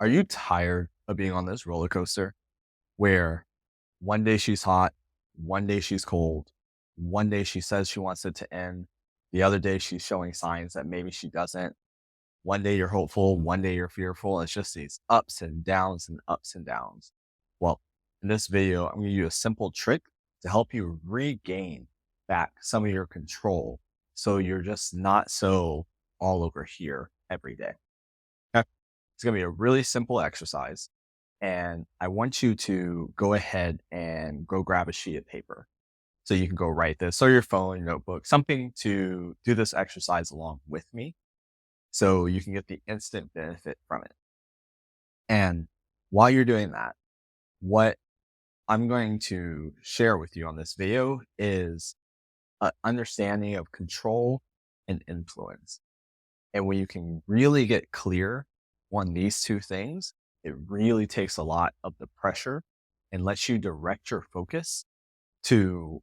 Are you tired of being on this roller coaster where one day she's hot, one day she's cold, one day she says she wants it to end, the other day she's showing signs that maybe she doesn't. One day you're hopeful, one day you're fearful. It's just these ups and downs and ups and downs. Well, in this video, I'm going to use a simple trick to help you regain back some of your control so you're just not so all over here every day. Okay? It's going to be a really simple exercise. And I want you to go ahead and go grab a sheet of paper. So you can go write this or your phone, your notebook, something to do this exercise along with me so you can get the instant benefit from it. And while you're doing that, what I'm going to share with you on this video is an understanding of control and influence. And when you can really get clear on these two things, it really takes a lot of the pressure and lets you direct your focus to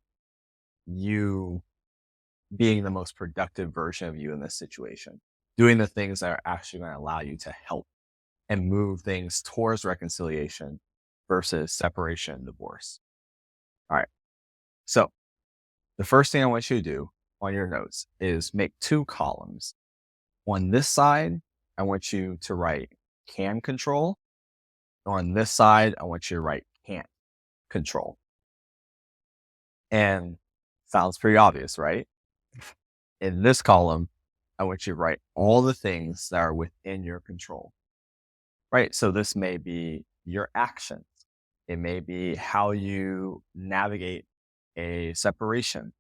you being the most productive version of you in this situation, doing the things that are actually going to allow you to help and move things towards reconciliation versus separation and divorce. All right. So the first thing I want you to do on your notes is make two columns. On this side, I want you to write can control. On this side, I want you to write can't control. And sounds pretty obvious, right? In this column, I want you to write all the things that are within your control, right? So this may be your actions. It may be how you navigate a separation.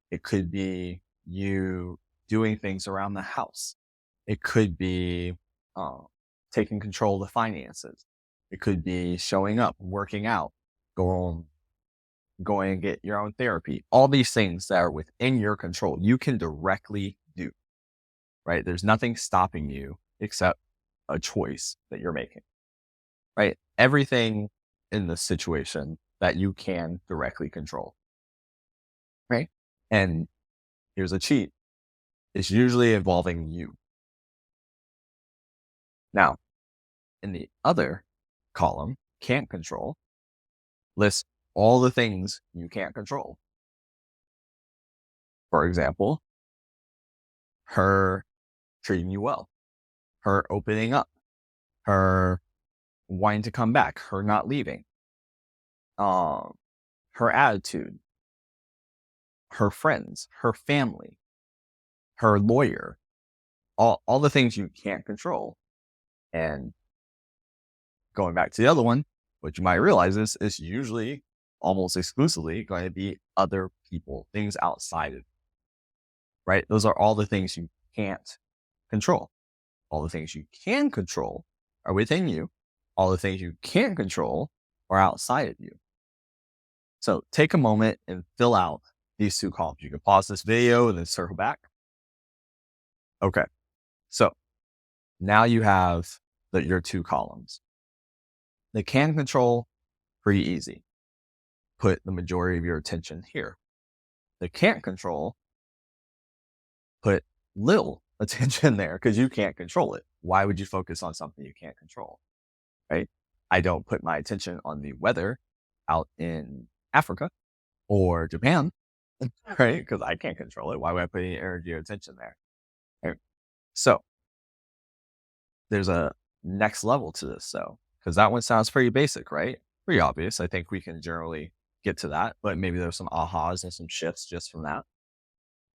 It could be you doing things around the house. It could be taking control of the finances. It could be showing up, working out, going and get your own therapy. All these things that are within your control, you can directly do, right? There's nothing stopping you except a choice that you're making, right? Everything in this situation that you can directly control, right? And here's a cheat. It's usually involving you. Now, in the other column, can't control, list all the things you can't control. For example, her treating you well, her opening up, her wanting to come back, her not leaving, her attitude, her friends, her family, her lawyer, all the things you can't control. And going back to the other one, what you might realize is it's usually almost exclusively going to be other people, things outside of you, right? Those are all the things you can't control. All the things you can control are within you. All the things you can't control are outside of you. So take a moment and fill out these two columns. You can pause this video and then circle back. Okay. So now you have your two columns. The can control, pretty easy. Put the majority of your attention here. The can't control, put little attention there because you can't control it. Why would you focus on something you can't control? Right? I don't put my attention on the weather out in Africa or Japan, right? Because I can't control it. Why would I put any energy or attention there? Right? So there's a next level to this, though, because that one sounds pretty basic, right? Pretty obvious. I think we can generally get to that, but maybe there's some ahas and some shifts just from that.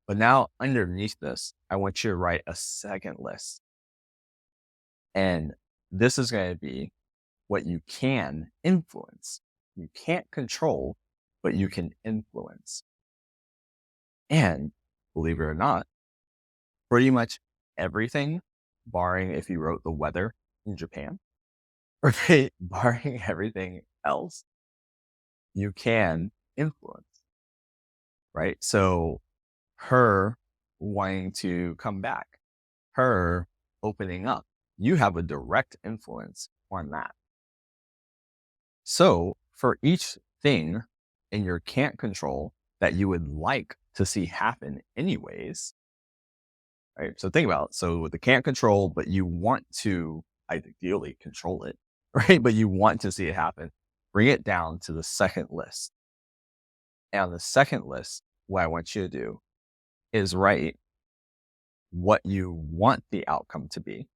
But now underneath this, I want you to write a second list. And this is going to be what you can influence. You can't control, but you can influence. And believe it or not, pretty much everything, barring if you wrote the weather in Japan, right? Barring everything else, you can influence, right? So her wanting to come back, her opening up, you have a direct influence on that. So for each thing in your can't control that you would like to see happen anyways, right? So think about it. So with the can't control, but you want to ideally control it, right? But you want to see it happen. Bring it down to the second list. And on the second list, what I want you to do is write what you want the outcome to be.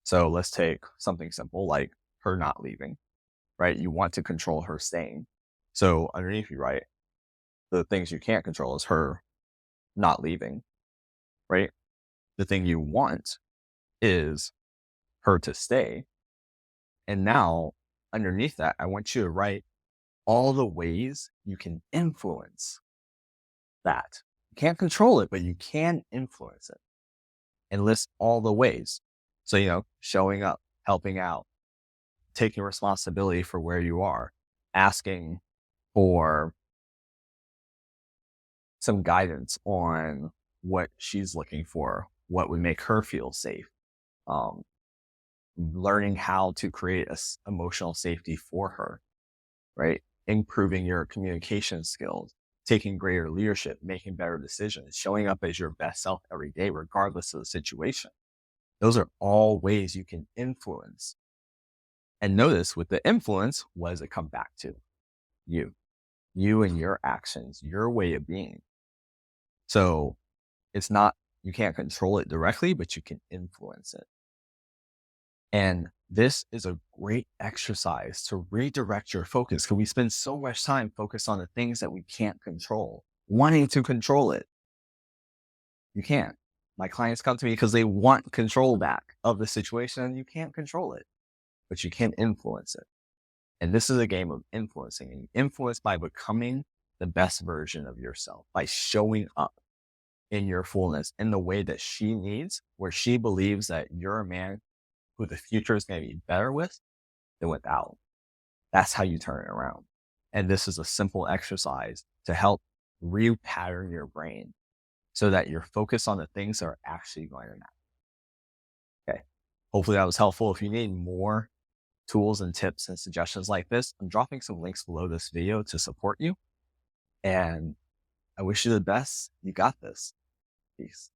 So let's take something simple like her not leaving, right? You want to control her staying. So underneath you write the things you can't control is her not leaving, right? The thing you want is her to stay. And now underneath that, I want you to write all the ways you can influence that. You can't control it, but you can influence it and list all the ways. So, showing up, helping out, taking responsibility for where you are, asking for some guidance on what she's looking for, what would make her feel safe, um, learning how to create emotional safety for her, right? Improving your communication skills, taking greater leadership, making better decisions, showing up as your best self every day, regardless of the situation. Those are all ways you can influence. And notice with the influence, what does it come back to? You and your actions, your way of being. So it's not, you can't control it directly, but you can influence it. And this is a great exercise to redirect your focus because we spend so much time focused on the things that we can't control, wanting to control it. You can't. My clients come to me because they want control back of the situation and you can't control it, but you can influence it. And this is a game of influencing, and you influence by becoming the best version of yourself, by showing up in your fullness in the way that she needs, where she believes that you're a man who the future is going to be better with than without. That's how you turn it around. And this is a simple exercise to help repattern your brain so that you're focused on the things that are actually going to matter. Okay. Hopefully that was helpful. If you need more tools and tips and suggestions like this, I'm dropping some links below this video to support you. And I wish you the best. You got this. Peace.